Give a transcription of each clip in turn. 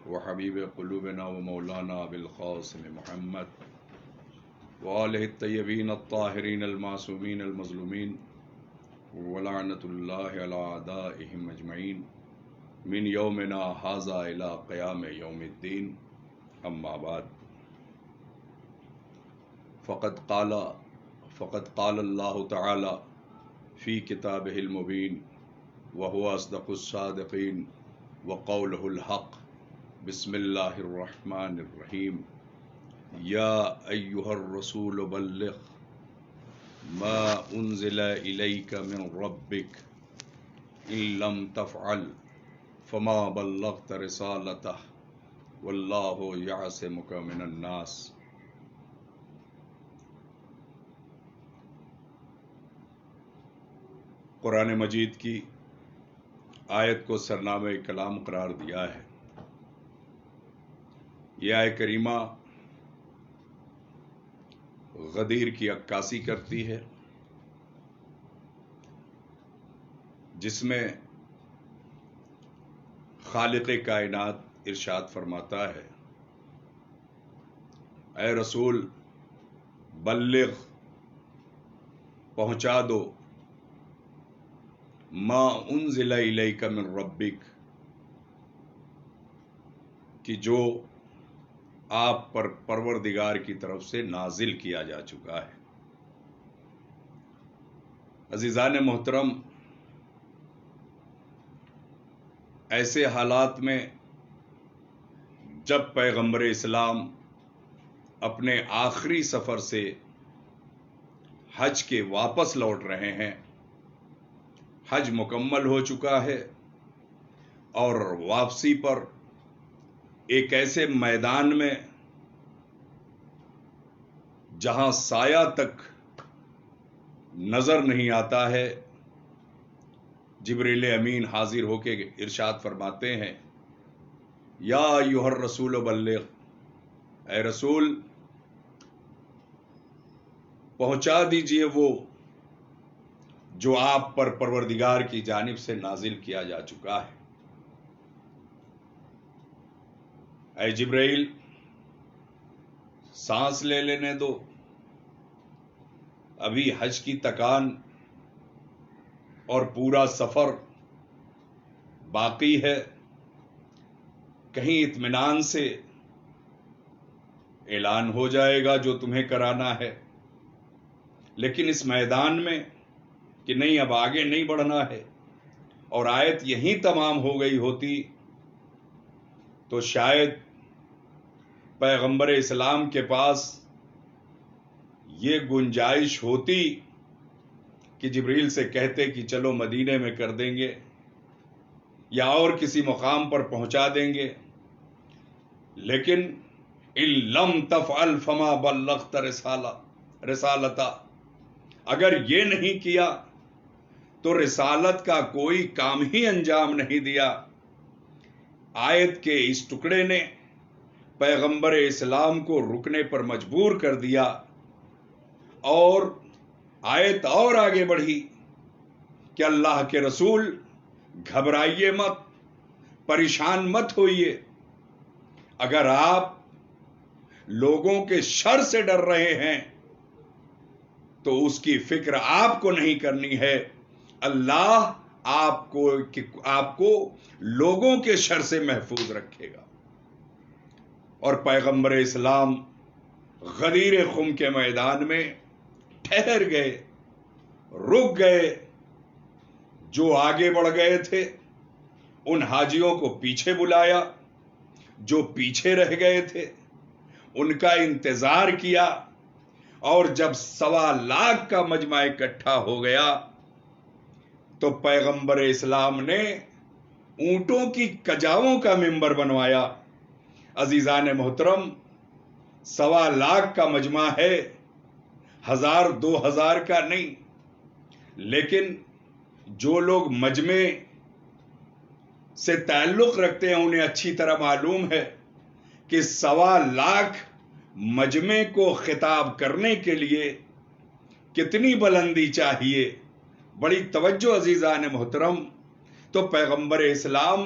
وحبیب قلوبنا ومولانا بالقاسم محمد وآلہ الطیبین الطاہرین المعصومین المظلومین ولعنت اللہ علی اعدائہم اجمعین من یومنا ھذا الی قیام یوم الدین اما بعد فقد قال اللہ تعالی فی کتابہ المبین وهو اصدق الصادقین وقولہ الحق بسم اللہ الرحمن الرحیم یا ایہا الرسول بلغ ما انزل الیک من ربک ان لم تفعل فما بلغت رسالتہ واللہ یعصمک من الناس۔ قرآن مجید کی آیت کو سرنامہ کلام قرار دیا ہے۔ یہ آیت کریمہ غدیر کی عکاسی کرتی ہے، جس میں خالق کائنات ارشاد فرماتا ہے، اے رسول بلغ، پہنچا دو، ما انزل الیک من ربک، کہ جو آپ پر پروردگار کی طرف سے نازل کیا جا چکا ہے۔ عزیزان محترم، ایسے حالات میں جب پیغمبر اسلام اپنے آخری سفر سے حج کے واپس لوٹ رہے ہیں، حج مکمل ہو چکا ہے، اور واپسی پر ایک ایسے میدان میں جہاں سایہ تک نظر نہیں آتا ہے، جبریل امین حاضر ہو کے ارشاد فرماتے ہیں، یا ایھا الرسول بلغ، اے رسول پہنچا دیجئے وہ جو آپ پر پروردگار کی جانب سے نازل کیا جا چکا ہے۔ اے جبرائیل سانس لے لینے دو، ابھی حج کی تکان اور پورا سفر باقی ہے، کہیں اطمینان سے اعلان ہو جائے گا جو تمہیں کرانا ہے، لیکن اس میدان میں کہ نہیں اب آگے نہیں بڑھنا ہے، اور آیت یہیں تمام ہو گئی ہوتی تو شاید پیغمبر اسلام کے پاس یہ گنجائش ہوتی کہ جبریل سے کہتے کہ چلو مدینے میں کر دیں گے یا اور کسی مقام پر پہنچا دیں گے، لیکن ان لم تفعل فما بلغت رسالتہ، اگر یہ نہیں کیا تو رسالت کا کوئی کام ہی انجام نہیں دیا۔ آیت کے اس ٹکڑے نے پیغمبر اسلام کو رکنے پر مجبور کر دیا، اور آیت اور آگے بڑھی کہ اللہ کے رسول گھبرائیے مت، پریشان مت ہوئیے، اگر آپ لوگوں کے شر سے ڈر رہے ہیں تو اس کی فکر آپ کو نہیں کرنی ہے، اللہ آپ کو لوگوں کے شر سے محفوظ رکھے گا۔ اور پیغمبر اسلام غدیر خم کے میدان میں ٹھہر گئے، رک گئے، جو آگے بڑھ گئے تھے ان حاجیوں کو پیچھے بلایا، جو پیچھے رہ گئے تھے ان کا انتظار کیا، اور جب 1.25 لاکھ کا مجمع اکٹھا ہو گیا تو پیغمبر اسلام نے اونٹوں کی کجاؤں کا منبر بنوایا۔ عزیزان محترم، 1.25 لاکھ کا مجمع ہے، 1000 2000 کا نہیں، لیکن جو لوگ مجمع سے تعلق رکھتے ہیں انہیں اچھی طرح معلوم ہے کہ 1.25 لاکھ مجمع کو خطاب کرنے کے لیے کتنی بلندی چاہیے۔ بڑی توجہ عزیزان محترم، تو پیغمبر اسلام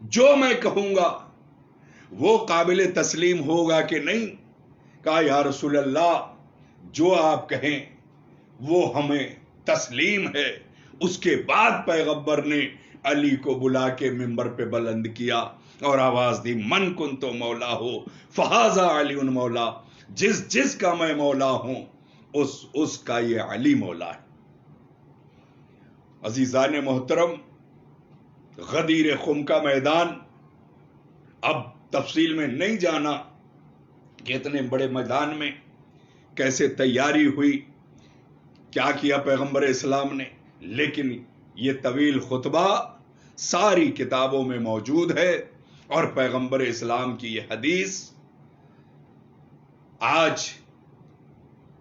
جو میں کہوں گا وہ قابل تسلیم ہوگا کہ نہیں؟ کہا یا رسول اللہ جو آپ کہیں وہ ہمیں تسلیم ہے۔ اس کے بعد پیغمبر نے علی کو بلا کے ممبر پہ بلند کیا اور آواز دی من کنت مولا ہو فہذا علی مولا، جس جس کا میں مولا ہوں اس کا یہ علی مولا ہے۔ عزیزان محترم، غدیر خم کا میدان، اب تفصیل میں نہیں جانا کہ اتنے بڑے میدان میں کیسے تیاری ہوئی، کیا کیا پیغمبر اسلام نے، لیکن یہ طویل خطبہ ساری کتابوں میں موجود ہے، اور پیغمبر اسلام کی یہ حدیث آج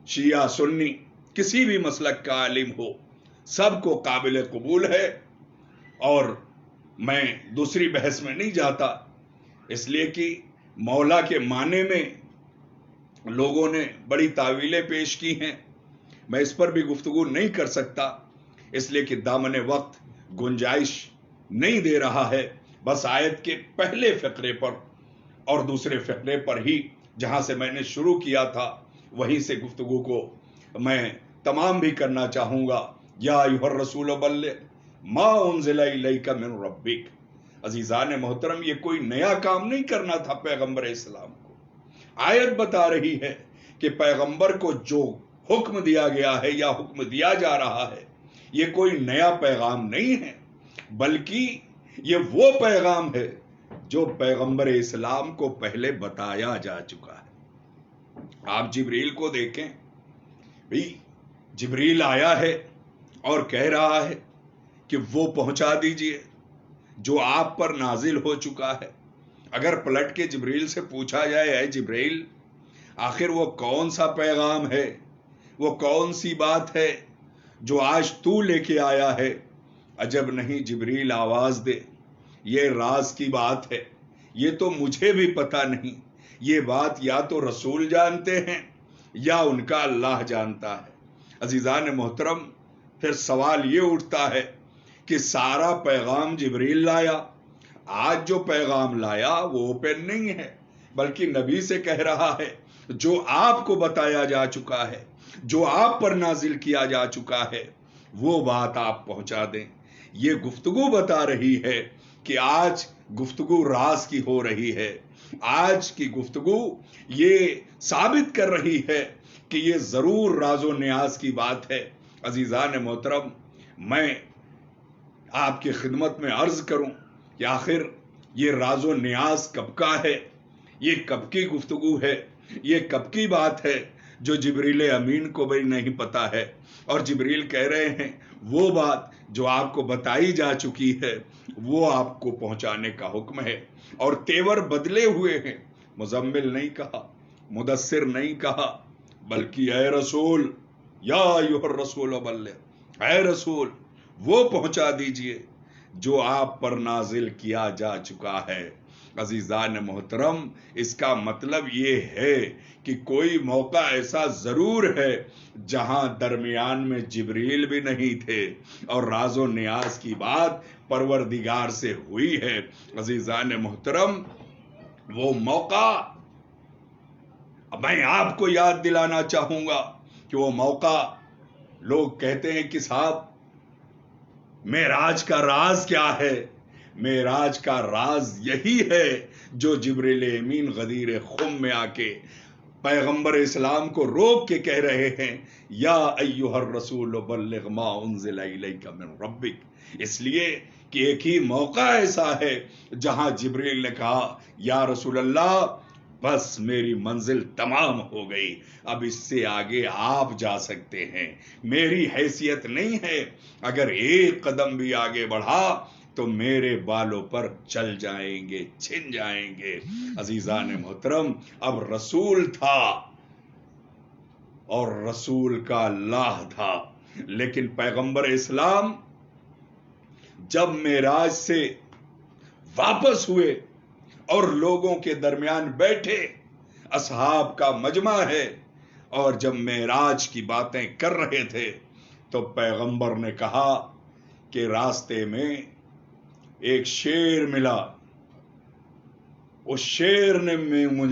شیعہ سنی کسی بھی مسلک کا عالم ہو سب کو قابل قبول ہے، اور میں دوسری بحث میں نہیں جاتا، اس لیے کہ مولا کے معنی میں لوگوں نے بڑی تعویلیں پیش کی ہیں، میں اس پر بھی گفتگو نہیں کر سکتا، اس لیے کہ دامن وقت گنجائش نہیں دے رہا ہے۔ بس آیت کے پہلے فقرے پر اور دوسرے فقرے پر ہی جہاں سے میں نے شروع کیا تھا وہیں سے گفتگو کو میں تمام بھی کرنا چاہوں گا۔ یا ایھا الرسول بلغ ما انزل الیک من ربک۔ عزیزان محترم، یہ کوئی نیا کام نہیں کرنا تھا پیغمبر اسلام کو۔ آیت بتا رہی ہے کہ پیغمبر کو جو حکم دیا گیا ہے یا حکم دیا جا رہا ہے یہ کوئی نیا پیغام نہیں ہے، بلکہ یہ وہ پیغام ہے جو پیغمبر اسلام کو پہلے بتایا جا چکا ہے۔ آپ جبریل کو دیکھیں، بھئی جبریل آیا ہے اور کہہ رہا ہے کہ وہ پہنچا دیجئے جو آپ پر نازل ہو چکا ہے۔ اگر پلٹ کے جبریل سے پوچھا جائے اے جبریل آخر وہ کون سا پیغام ہے، وہ کون سی بات ہے جو آج تو لے کے آیا ہے، عجب نہیں جبریل آواز دے یہ راز کی بات ہے، یہ تو مجھے بھی پتا نہیں، یہ بات یا تو رسول جانتے ہیں یا ان کا اللہ جانتا ہے۔ عزیزان محترم، پھر سوال یہ اٹھتا ہے کہ سارا پیغام جبریل لایا، آج جو پیغام لایا وہ اوپن نہیں ہے، بلکہ نبی سے کہہ رہا ہے جو آپ کو بتایا جا چکا ہے، جو آپ پر نازل کیا جا چکا ہے وہ بات آپ پہنچا دیں۔ یہ گفتگو بتا رہی ہے کہ آج گفتگو راز کی ہو رہی ہے، آج کی گفتگو یہ ثابت کر رہی ہے کہ یہ ضرور راز و نیاز کی بات ہے۔ عزیزان محترم، میں آپ کی خدمت میں عرض کروں کہ آخر یہ راز و نیاز کب کا ہے، یہ کب کی گفتگو ہے، یہ کب کی بات ہے جو جبریل امین کو بھی نہیں پتا ہے، اور جبریل کہہ رہے ہیں وہ بات جو آپ کو بتائی جا چکی ہے وہ آپ کو پہنچانے کا حکم ہے، اور تیور بدلے ہوئے ہیں۔ مزمل نہیں کہا، مدثر نہیں کہا، بلکہ اے رسول یا ایھا الرسول بلغ، اے رسول وہ پہنچا دیجئے جو آپ پر نازل کیا جا چکا ہے۔ عزیزان محترم، اس کا مطلب یہ ہے کہ کوئی موقع ایسا ضرور ہے جہاں درمیان میں جبریل بھی نہیں تھے اور راز و نیاز کی بات پروردگار سے ہوئی ہے۔ عزیزان محترم، وہ موقع میں آپ کو یاد دلانا چاہوں گا کہ وہ موقع لوگ کہتے ہیں کہ صاحب معراج کا راز کیا ہے؟ معراج کا راز یہی ہے جو جبریل امین غدیر خم میں آ کے پیغمبر اسلام کو روک کے کہہ رہے ہیں یا ایھا الرسول بلغ ما انزل الیک من ربک۔ اس لیے کہ ایک ہی موقع ایسا ہے جہاں جبریل نے کہا یا رسول اللہ بس میری منزل تمام ہو گئی، اب اس سے آگے آپ جا سکتے ہیں، میری حیثیت نہیں ہے، اگر ایک قدم بھی آگے بڑھا تو میرے بالوں پر چل جائیں گے، چھن جائیں گے۔ عزیزان محترم، اب رسول تھا اور رسول کا اللہ تھا، لیکن پیغمبر اسلام جب معراج سے واپس ہوئے اور لوگوں کے درمیان بیٹھے، اصحاب کا مجمع ہے، اور جب معراج کی باتیں کر رہے تھے تو پیغمبر نے کہا کہ راستے میں ایک شیر ملا، اس شیر نے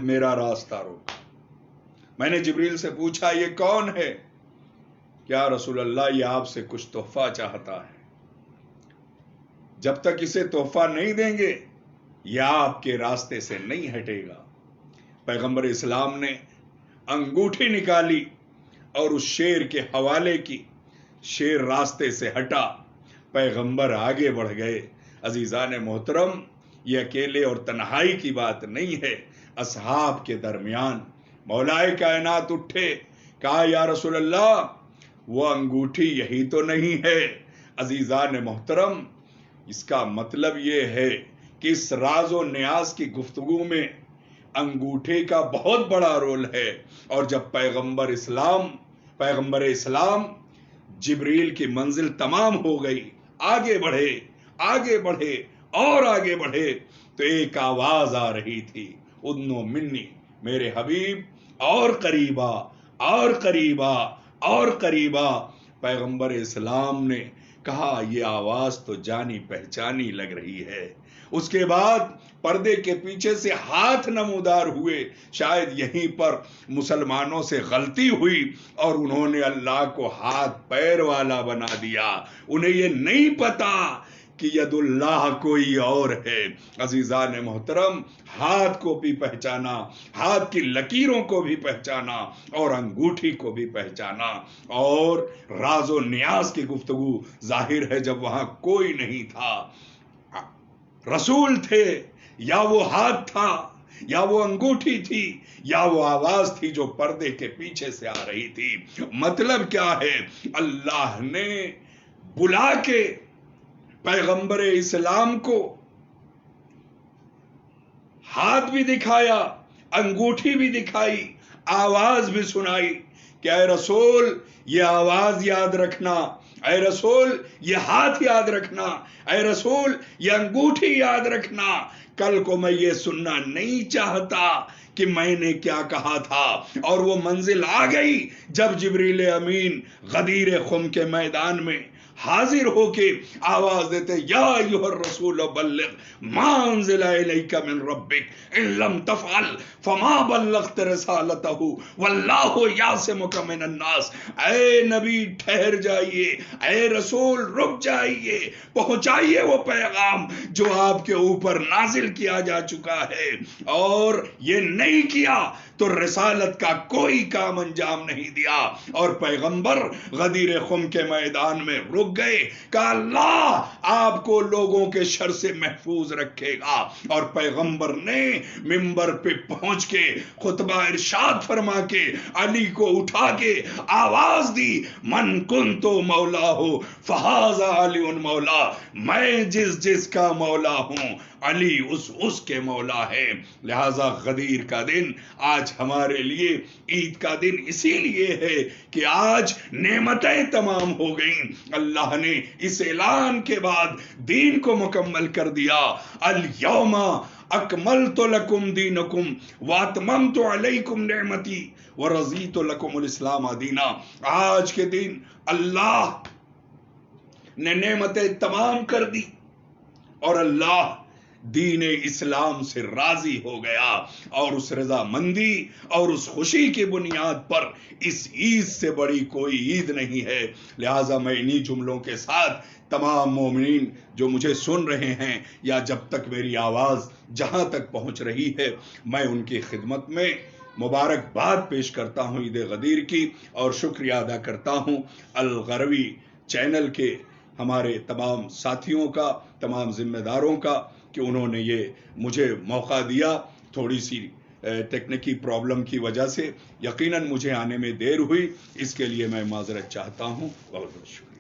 میرا راستہ روکا. میں نے جبریل سے پوچھا یہ کون ہے؟ کیا رسول اللہ یہ آپ سے کچھ تحفہ چاہتا ہے. جب تک اسے تحفہ نہیں دیں گے یہ آپ کے راستے سے نہیں ہٹے گا. پیغمبر اسلام نے انگوٹھی نکالی اور اس شیر کے حوالے کی. شیر راستے سے ہٹا، پیغمبر آگے بڑھ گئے. عزیزان محترم، یہ اکیلے اور تنہائی کی بات نہیں ہے. اصحاب کے درمیان مولائے کائنات اٹھے، کہا یا رسول اللہ وہ انگوٹھی یہی تو نہیں ہے. عزیزان محترم، اس کا مطلب یہ ہے کہ اس راز و نیاز کی گفتگو میں انگوٹھے کا بہت بڑا رول ہے. اور جب پیغمبر اسلام جبریل کی منزل تمام ہو گئی، آگے بڑھے اور آگے بڑھے تو ایک آواز آ رہی تھی، ادنو منی، میرے حبیب اور قریبا اور قریبا اور قریبا. پیغمبر اسلام نے کہا یہ آواز تو جانی پہچانی لگ رہی ہے. اس کے بعد پردے کے پیچھے سے ہاتھ نمودار ہوئے. شاید یہیں پر مسلمانوں سے غلطی ہوئی اور انہوں نے اللہ کو ہاتھ پیر والا بنا دیا. انہیں یہ نہیں پتا کہ ید اللہ کوئی اور ہے. عزیزان محترم، ہاتھ کو بھی پہچانا، ہاتھ کی لکیروں کو بھی پہچانا اور انگوٹھی کو بھی پہچانا. اور راز و نیاز کی گفتگو ظاہر ہے جب وہاں کوئی نہیں تھا، رسول تھے، یا وہ ہاتھ تھا، یا وہ انگوٹھی تھی، یا وہ آواز تھی جو پردے کے پیچھے سے آ رہی تھی. مطلب کیا ہے؟ اللہ نے بلا کے پیغمبر اسلام کو ہاتھ بھی دکھایا، انگوٹھی بھی دکھائی، آواز بھی سنائی کہ اے رسول یہ آواز یاد رکھنا، اے رسول یہ ہاتھ یاد رکھنا، اے رسول یہ انگوٹھی یاد رکھنا. کل کو میں یہ سننا نہیں چاہتا کہ میں نے کیا کہا تھا. اور وہ منزل آ گئی جب جبریل امین غدیر خم کے میدان میں حاضر ہو کے آواز دیتے، یا ایھا الرسول بلغ ما انزل الیک من ربک ان لم تفعل فما بلغت رسالتہ واللہ یعصمک من الناس. اے نبی ٹھہر جائیے، اے رسول رک جائیے، پہنچائیے وہ پیغام جو آپ کے اوپر نازل کیا جا چکا ہے. اور یہ نہیں کیا تو رسالت کا کوئی کام انجام نہیں دیا. اور پیغمبر غدیر خم کے میدان میں رک گئے کہ اللہ آپ کو لوگوں کے شر سے محفوظ رکھے گا. اور پیغمبر نے منبر پہ پہنچ کے خطبہ ارشاد فرما کے علی کو اٹھا کے آواز دی، من کنتو مولا ہو فہذا علی مولا. میں جس کا مولا ہوں علی اس کے مولا ہے. لہذا غدیر کا دن آج ہمارے لیے عید کا دن اسی لیے ہے کہ آج نعمتیں تمام ہو گئیں. اللہ نے اس اعلان کے بعد دین کو مکمل کر دیا، الیوم اکملت لکم دینکم واتممت علیکم نعمتی ورضیت لکم الاسلام دینا. آج کے دن اللہ نے نعمتیں تمام کر دی اور اللہ دین اسلام سے راضی ہو گیا. اور اس رضا مندی اور اس خوشی کی بنیاد پر اس عید سے بڑی کوئی عید نہیں ہے. لہٰذا میں انہی جملوں کے ساتھ تمام مومنین جو مجھے سن رہے ہیں یا جب تک میری آواز جہاں تک پہنچ رہی ہے، میں ان کی خدمت میں مبارکباد پیش کرتا ہوں عید غدیر کی، اور شکریہ ادا کرتا ہوں الغروی چینل کے ہمارے تمام ساتھیوں کا، تمام ذمہ داروں کا کہ انہوں نے یہ مجھے موقع دیا. تھوڑی سی ٹیکنیکی پرابلم کی وجہ سے یقیناً مجھے آنے میں دیر ہوئی، اس کے لیے میں معذرت چاہتا ہوں. بہت بہت شکریہ.